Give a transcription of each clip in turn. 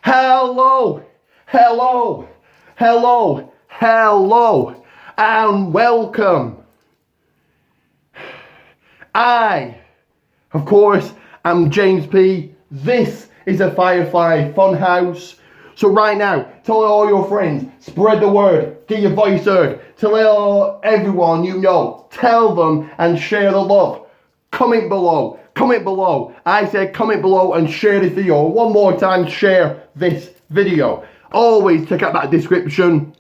Hello, hello, hello, hello, and welcome. I, of course, am James P. This is a Firefly Funhouse. So right now, tell all your friends, spread the word, get your voice heard, tell everyone you know, tell them and share the love. Comment below. I said comment below and share this video. One more time, share this video. Always check out that description.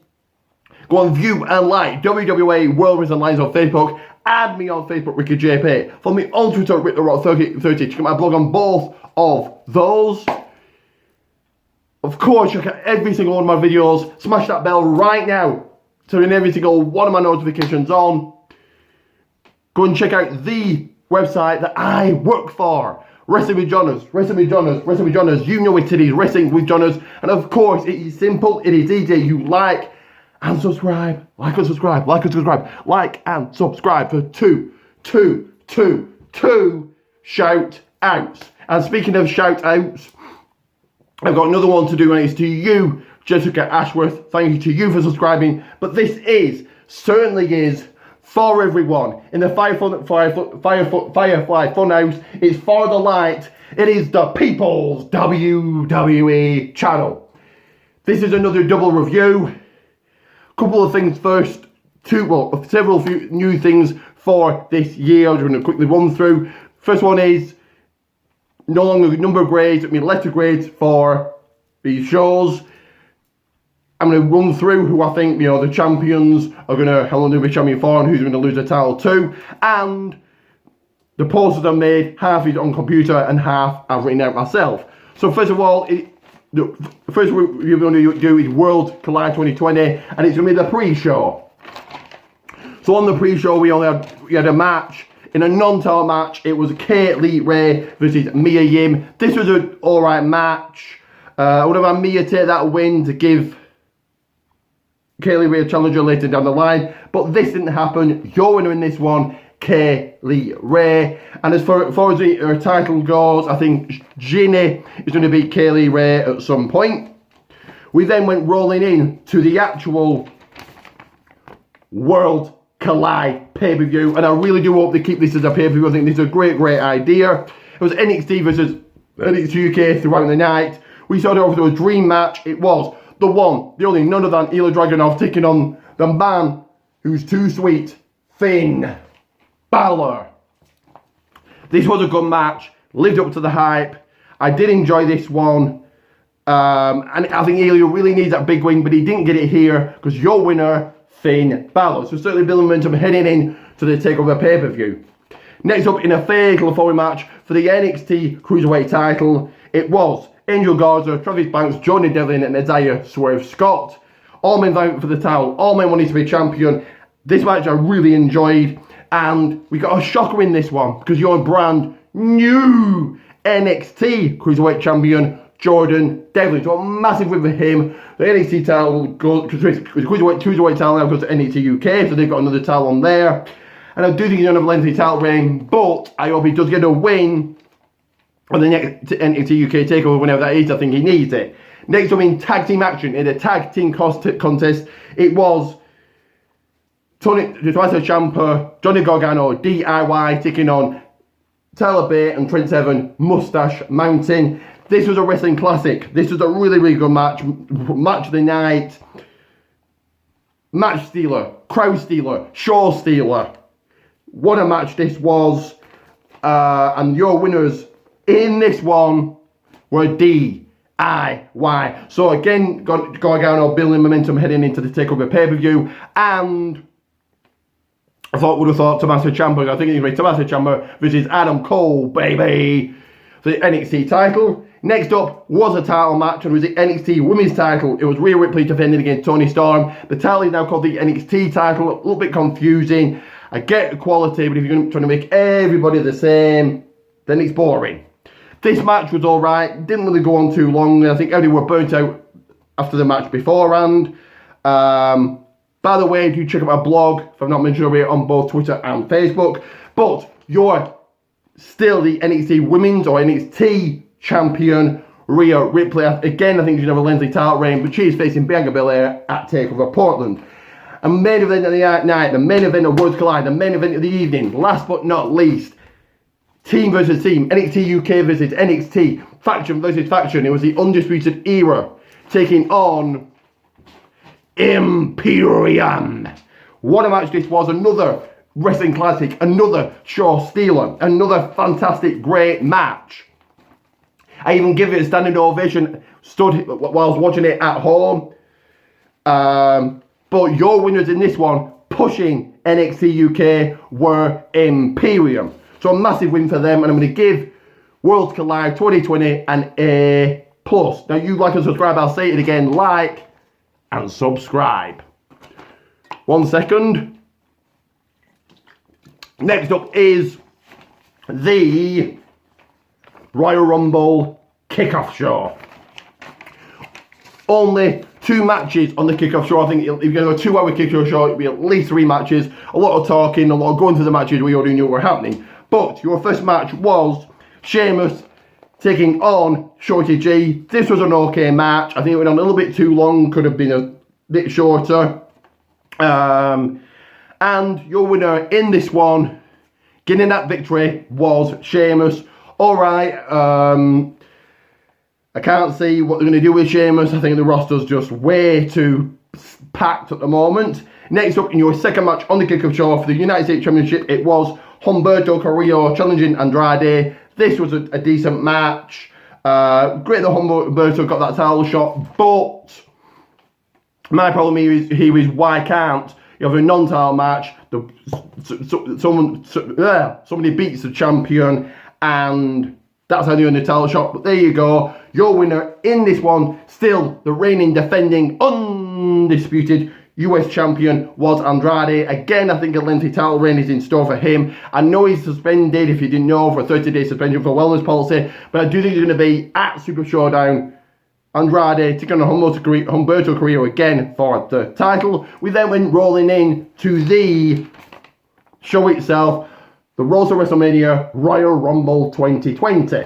Go on, view and like WWA World Wrestling Alliance on Facebook. Add me on Facebook, Ricky JP. Follow me on Twitter, Rick the Rock 30. Check out my blog on both of those. Of course, check out every single one of my videos. Smash that bell right now to turn every single one of my notifications on. Go and check out the website that I work for. Wrestling with Johners. You know it is, Wrestling with Johners. And of course, it is simple, it is easy. You like and subscribe. Like and subscribe for two shout outs. And speaking of shout outs, I've got another one to do, and it's to you, Jessica Ashworth. Thank you to you for subscribing. But this certainly is for everyone in the Firefly Funhouse. It's for the light. It is the People's WWE channel. This is another double review. Couple of things first. Several few new things for this year. I'm just going to quickly run through. First one is no longer number grades, letter grades for these shows. I'm going to run through who I think, the champions are going to, how long they'll be champion for, and who's going to lose the title to. And the posters I made, half is on computer and half I've written out myself. So first of all, the first we're going to do is World Collide 2020, and it's going to be the pre-show. So on the pre-show, we had a match. In a non-title match, it was Kay Lee Ray versus Mia Yim. This was an alright match. I would have had Mia take that win to give Kay Lee Ray a challenger later down the line, but this didn't happen. Your winner in this one, Kay Lee Ray. And as far as her title goes, I think Ginny is going to beat Kay Lee Ray at some point. We then went rolling in to the actual World Collide pay-per-view, and I really do hope they keep this as a pay-per-view. I think this is a great idea. It was NXT versus NXT UK throughout the night. We started off with a dream match. It was the one, the only, none other than Ilya Dragunov taking on the man who's too sweet, Finn Balor. This was a good match, lived up to the hype. I did enjoy this one, and I think Ilya really needs that big win, but he didn't get it here because your winner, Finn Balor. So certainly building momentum heading in to the TakeOver pay-per-view. Next up in a fatal four-way match for the NXT Cruiserweight title, it was Angel Garza, Travis Banks, Johnny Devlin and Isaiah Swerve Scott. All men vying for the title, all men wanting to be champion. This match I really enjoyed, and we got a shocker in this one because your brand new NXT Cruiserweight champion, Jordan Devlin. So a massive win for him. The NXT title goes, Cruiserweight title now goes to NXT UK, so they've got another title on there. And I do think he's going to have a lengthy title reign, but I hope he does get a win on the next NXT UK takeover, whenever that is. I think he needs it. Next up in tag team action, in the tag team contest, it was the Twice Champer, Johnny Gargano, DIY, taking on Tyler Bate and Trent Seven, Mustache Mountain. This was a wrestling classic. This was a really good match. Match of the night. Match stealer, crowd stealer, show stealer. What a match this was. And your winners in this one were DIY. So again, Gargano building momentum heading into the TakeOver pay-per-view. And I would have thought Tommaso Ciampa. I think it's going to be Tommaso Ciampa versus Adam Cole, baby, for the NXT title. Next up was a title match, and it was the NXT Women's title. It was Rhea Ripley defending against Toni Storm. The title is now called the NXT title. A little bit confusing. I get the quality, but if you're trying to make everybody the same, then it's boring. This match was alright. Didn't really go on too long. I think everybody were burnt out after the match beforehand. By the way, do check out my blog, if I've not mentioned already, on both Twitter and Facebook. But you're still the NXT Women's or NXT champion, Rhea Ripley. Again, I think she's another Lindsay title reign, but she's facing Bianca Belair at TakeOver Portland. And main event of the night, the main event of Worlds Collide, the main event of the evening, last but not least, team versus team, NXT UK versus NXT, faction versus faction. It was the Undisputed Era taking on Imperium. What a match this was. Another wrestling classic, another show stealer, another fantastic, great match. I even give it a standing ovation, stood while I was watching it at home. But your winners in this one, pushing NXT UK, were Imperium. So a massive win for them, and I'm going to give Worlds Collide 2020 an A+. Now, you like and subscribe, I'll say it again, like and subscribe. 1 second. Next up is the Royal Rumble kickoff show. Only 2 matches on the kickoff show. I think if you're going to go 2-hour kickoff show, it'll be at least 3 matches. A lot of talking, a lot of going through the matches we already knew were happening. But your first match was Sheamus taking on Shorty G. This was an okay match. I think it went on a little bit too long, could have been a bit shorter. And your winner in this one, getting that victory, was Sheamus. Alright, I can't see what they're going to do with Sheamus. I think the roster's just way too packed at the moment. Next up in your second match on the kickoff show for the United States Championship, it was Humberto Carrillo challenging Andrade. This was a decent match. Great that Humberto got that title shot, but my problem here is why can't you have a non-title match? Somebody beats the champion, and that's how they earn the title shot. But there you go. Your winner in this one, still the reigning, defending, undisputed US champion, was Andrade. Again, I think a lengthy title reign is in store for him. I know he's suspended, if you didn't know, for a 30-day suspension for wellness policy, but I do think he's going to be at Super Showdown. Andrade taking on Humberto Carrillo again for the title. We then went rolling in to the show itself, the Road to WrestleMania Royal Rumble 2020.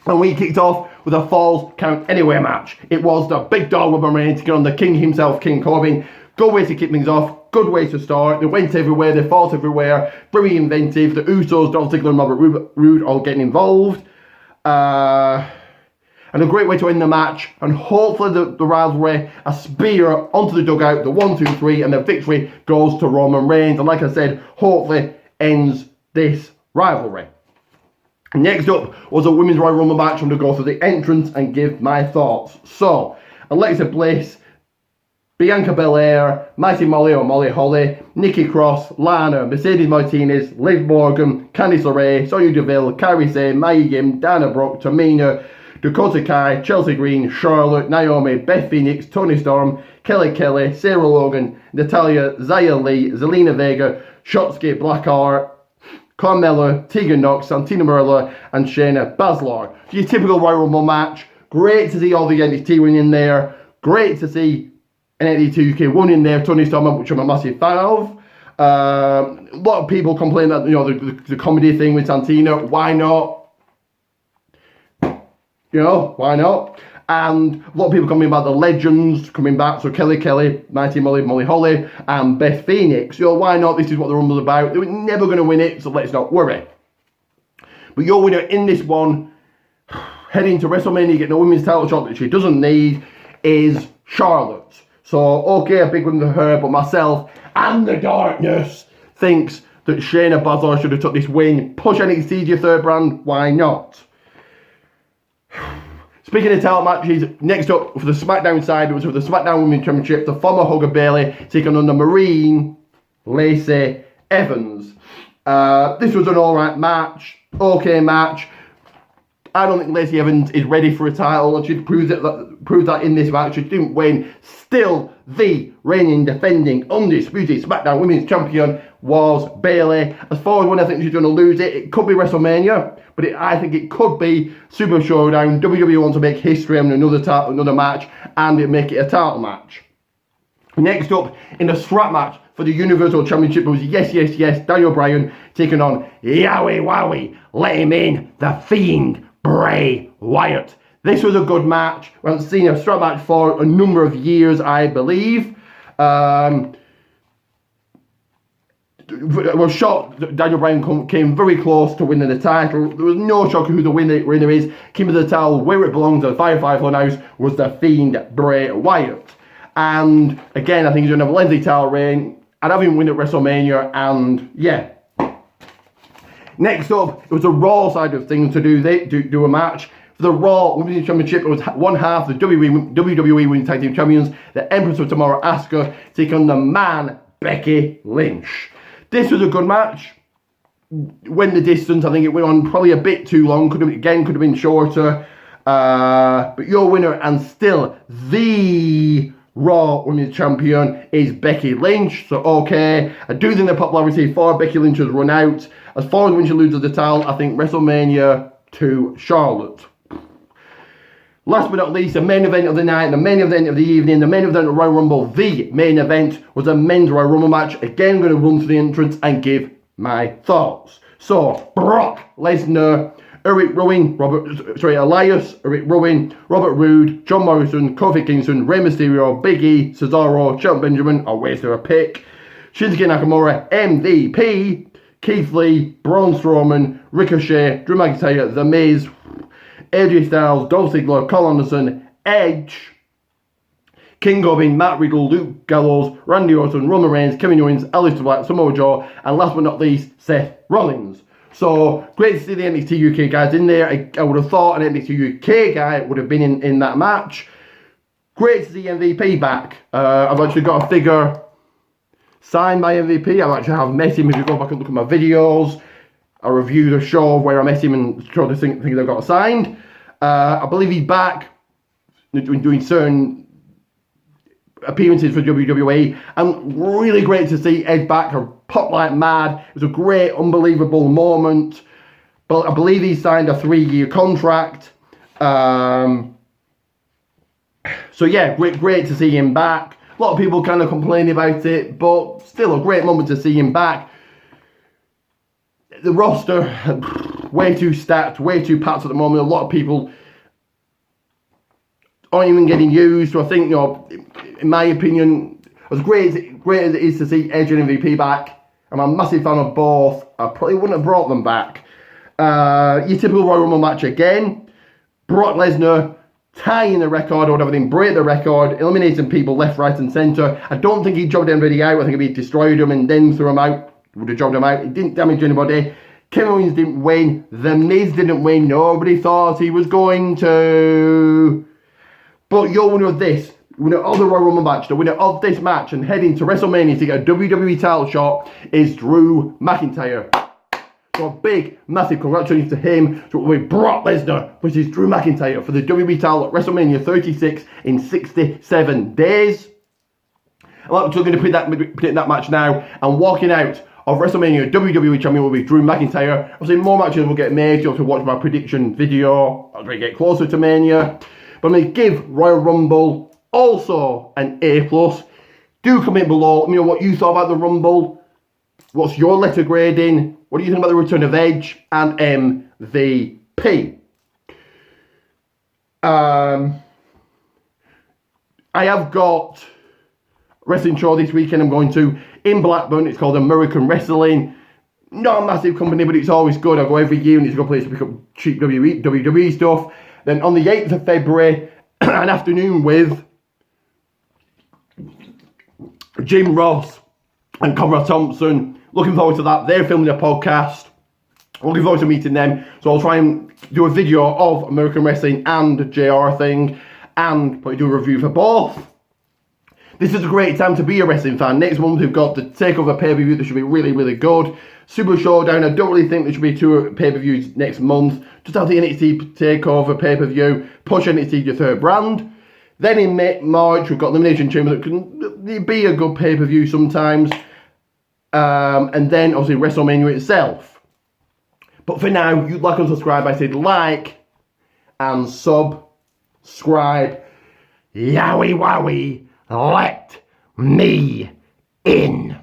And we kicked off with a Falls Count Anywhere match. It was the big dog Roman Reigns taking on the king himself, King Corbin. Good way to kick things off, good way to start. They went everywhere, they fought everywhere, very inventive. The Usos, Dolph Ziggler and Robert Roode all getting involved. And a great way to end the match, and hopefully the rivalry, a spear onto the dugout, the 1, 2, 3, and the victory goes to Roman Reigns. And like I said, hopefully ends this rivalry. Next up was a Women's Royal Rumble match. I'm going to go through the entrance and give my thoughts. So, Alexa Bliss, Bianca Belair, Mighty Molly or Molly Holly, Nikki Cross, Lana, Mercedes Martinez, Liv Morgan, Candice LeRae, Sonya Deville, Kairi Sane, Mia Yim, Dana Brooke, Tamina, Dakota Kai, Chelsea Green, Charlotte, Naomi, Beth Phoenix, Toni Storm, Kelly, Sarah Logan, Natalia, Xia Li, Zelina Vega, Shotzi Blackheart, Carmella, Tegan Nox, Santina Marella, and Shayna Baszler. Your typical Royal Rumble match. Great to see all the NXT women in there. Great to see NXT UK women in there. Toni Storm, which I'm a massive fan of. A lot of people complain that, you know, the comedy thing with Santina. Why not? You know, why not? And a lot of people coming about the legends coming back. So Kelly, Mighty Molly, Molly Holly, and Beth Phoenix. You know, why not? This is what the Rumble's about. They were never going to win it, so let's not worry. But your winner in this one, heading to WrestleMania, getting a women's title shot that she doesn't need, is Charlotte. So, okay, a big win for her, but myself and the darkness thinks that Shayna Baszler should have took this win. Push NXT to your third brand, why not? Speaking of title matches, next up for the SmackDown side, it was for the SmackDown Women's Championship, the former Hogan Bayley taking on the Marine Lacey Evans. This was an alright match, okay match. I don't think Lacey Evans is ready for a title, and she proved that in this match. She didn't win. Still, the reigning, defending, undisputed SmackDown Women's Champion was Bayley. As far as when I think she's going to lose it, it could be WrestleMania, but I think it could be Super Showdown. WWE wants to make history on another match, and make it a title match. Next up, in the strap match for the Universal Championship, was yes, Daniel Bryan taking on Yowie Wowie, let him in, the Fiend, Bray Wyatt. This was a good match. We haven't seen a strap match for a number of years, I believe. Was shocked that Daniel Bryan came very close to winning the title. There was no shock who the winner is. Came to the title where it belongs at the Firefly Funhouse was the Fiend Bray Wyatt. And again, I think he's going to have a lengthy title reign. I'd have him win at WrestleMania, and yeah. Next up, it was the Raw side of things to do a match. For the Raw Women's Championship, it was one half the WWE Women's Tag Team Champions, the Empress of Tomorrow, Asuka, take on the man, Becky Lynch. This was a good match. Went the distance. I think it went on probably a bit too long. Could have been shorter. But your winner and still the Raw Women's Champion is Becky Lynch. So okay, I do think the popularity for Becky Lynch has run out. As far as when she loses the title, I think WrestleMania to Charlotte. Last but not least, the main event of the night, the main event of the evening, the main event of Royal Rumble, the main event was a men's Royal Rumble match. Again, I'm going to run through the entrance and give my thoughts. So, Brock Lesnar, Elias, Eric Rowan, Robert Roode, John Morrison, Kofi Kingston, Rey Mysterio, Big E, Cesaro, Shelton Benjamin, or where's there a pick? Shinsuke Nakamura, MVP, Keith Lee, Braun Strowman, Ricochet, Drew McIntyre, The Miz, AJ Styles, Dolph Ziggler, Cole Anderson, Edge, King Corbin, Matt Riddle, Luke Gallows, Randy Orton, Roman Reigns, Kevin Owens, Aleister Black, Samoa Joe, and last but not least, Seth Rollins. So, great to see the NXT UK guys in there. I would have thought an NXT UK guy would have been in that match. Great to see MVP back. I've actually got a figure signed by MVP. I actually have met him. If you go back and look at my videos, I review the show where I met him and show the things I've got signed. I believe he's back doing certain appearances for WWE, and really great to see Edge back. I popped like mad. It was a great, unbelievable moment. But I believe he signed a 3-year contract. So yeah, great to see him back. A lot of people kind of complaining about it, but still a great moment to see him back. The roster, way too stacked, way too packed at the moment. A lot of people aren't even getting used. So I think, in my opinion, as great as it is to see Edge and MVP back, I'm a massive fan of both. I probably wouldn't have brought them back. Your typical Royal Rumble match again. Brock Lesnar tying the record or whatever, break the record, eliminating people left, right and centre. I don't think he jobbed anybody out. I think if he destroyed them and then threw them out, would have jobbed him out. He didn't damage anybody. Kevin Owens didn't win. The Miz didn't win. Nobody thought he was going to. But your winner of this, winner of the Royal Rumble match, the winner of this match and heading to WrestleMania to get a WWE title shot is Drew McIntyre. So a big, massive congratulations to him. So it will be Brock Lesnar versus Drew McIntyre for the WWE title at WrestleMania 36 in 67 days. I'm actually going to predict that match now, and walking out of WrestleMania, WWE Champion will be Drew McIntyre. Obviously, more matches will get made. You'll have to watch my prediction video as we get closer to Mania. But I'm going to give Royal Rumble also an A+. Do comment below. Let me know what you thought about the Rumble. What's your letter grading? What do you think about the return of Edge and MVP? I have got wrestling show this weekend I'm going to in Blackburn. It's called American Wrestling. Not a massive company, but it's always good. I go every year and it's a good place to pick up cheap WWE stuff. Then on the 8th of February, an afternoon with Jim Ross and Conrad Thompson. Looking forward to that. They're filming a podcast. Looking forward to meeting them. So I'll try and do a video of American Wrestling and JR thing, and probably do a review for both. This is a great time to be a wrestling fan. Next month we've got the TakeOver pay-per-view that should be really, really good. Super Showdown, I don't really think there should be 2 pay-per-views next month. Just have the NXT TakeOver pay-per-view, push NXT to 3rd brand. Then in March we've got Elimination Chamber that can be a good pay-per-view sometimes. And then obviously WrestleMania itself. But for now, you'd like and subscribe. I said like and subscribe. Yowie wowie. Let me in.